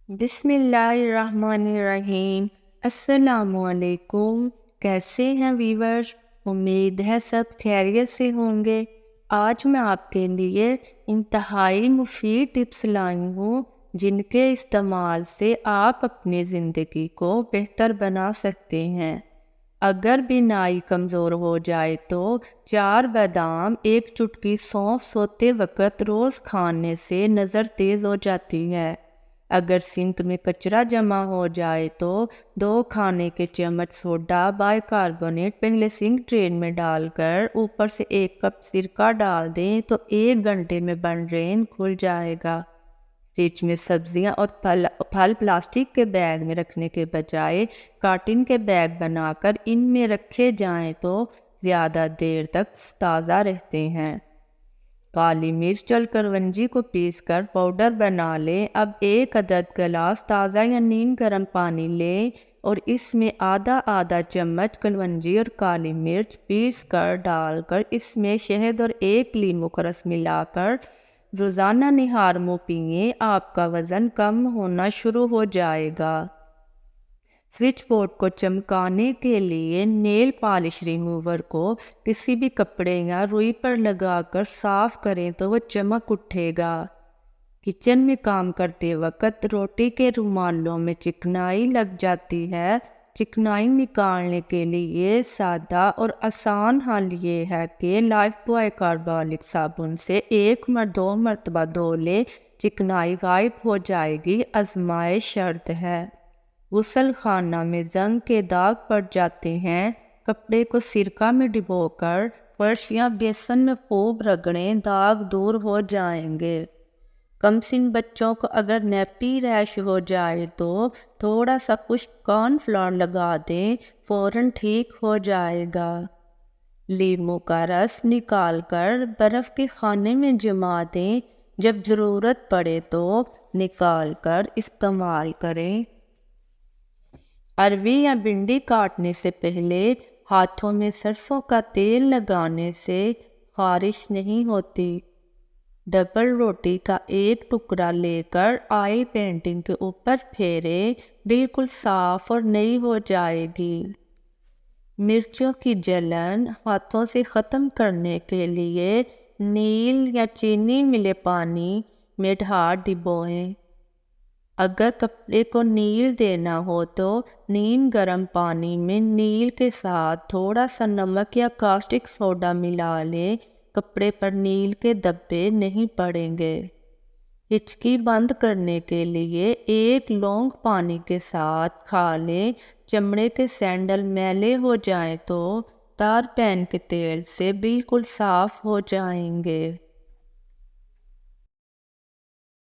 بسم اللہ الرحمن الرحیم۔ السلام علیکم، کیسے ہیں ویورز؟ امید ہے سب خیریت سے ہوں گے۔ آج میں آپ کے لیے انتہائی مفید ٹپس لائی ہوں جن کے استعمال سے آپ اپنی زندگی کو بہتر بنا سکتے ہیں۔ اگر بینائی کمزور ہو جائے تو 4 بادام 1 چٹکی سونف سوتے وقت روز کھانے سے نظر تیز ہو جاتی ہے۔ اگر سنک میں کچرا جمع ہو جائے تو 2 کھانے کے چمچ سوڈا بائی کاربونیٹ پہلے سنک ڈرین میں ڈال کر اوپر سے 1 کپ سرکہ ڈال دیں تو 1 گھنٹے میں بن ڈرین کھل جائے گا۔ فریج میں سبزیاں اور پھل پلاسٹک کے بیگ میں رکھنے کے بجائے کارٹن کے بیگ بنا کر ان میں رکھے جائیں تو زیادہ دیر تک تازہ رہتے ہیں۔ کالی مرچ اور کلونجی کو پیس کر پاؤڈر بنا لیں۔ اب 1 عدد گلاس تازہ یا نیم گرم پانی لیں اور اس میں آدھا چمچ کلونجی اور کالی مرچ پیس کر ڈال کر اس میں شہد اور 1 لیموں کا رس ملا کر روزانہ نہار منہ پئیں۔ آپ کا وزن کم ہونا شروع ہو جائے گا۔ سوئچ بورڈ کو چمکانے کے لیے نیل پالش ریموور کو کسی بھی کپڑے یا روئی پر لگا کر صاف کریں تو وہ چمک اٹھے گا۔ کچن میں کام کرتے وقت روٹی کے رومالوں میں چکنائی لگ جاتی ہے۔ چکنائی نکالنے کے لیے سادہ اور آسان حل یہ ہے کہ لائف بوائے کاربولک صابن سے 2 مرتبہ دھو لیں، چکنائی غائب ہو جائے گی۔ آزمائش شرط ہے۔ غسل خانہ میں زنگ کے داغ پڑ جاتے ہیں، کپڑے کو سرکہ میں ڈبو کر فرش یا بیسن میں خوب رگڑیں، داغ دور ہو جائیں گے۔ کم سن بچوں کو اگر نیپی ریش ہو جائے تو تھوڑا سا خشک کارن فلاور لگا دیں، فوراً ٹھیک ہو جائے گا۔ لیموں کا رس نکال کر برف کے خانے میں جما دیں، جب ضرورت پڑے تو نکال کر استعمال کریں۔ اروی یا بھنڈی کاٹنے سے پہلے ہاتھوں میں سرسوں کا تیل لگانے سے خارش نہیں ہوتی۔ ڈبل روٹی کا 1 ٹکڑا لے کر آئل پینٹنگ کے اوپر پھیریں، بالکل صاف اور نئی ہو جائے گی۔ مرچوں کی جلن ہاتھوں سے ختم کرنے کے لیے نیل یا چینی ملے پانی میں ڈھار ڈبوئیں۔ اگر کپڑے کو نیل دینا ہو تو نیم گرم پانی میں نیل کے ساتھ تھوڑا سا نمک یا کاسٹک سوڈا ملا لیں، کپڑے پر نیل کے دھبے نہیں پڑیں گے۔ ہچکی بند کرنے کے لیے 1 لونگ پانی کے ساتھ کھا لیں۔ چمڑے کے سینڈل میلے ہو جائیں تو تار پین کے تیل سے بالکل صاف ہو جائیں گے۔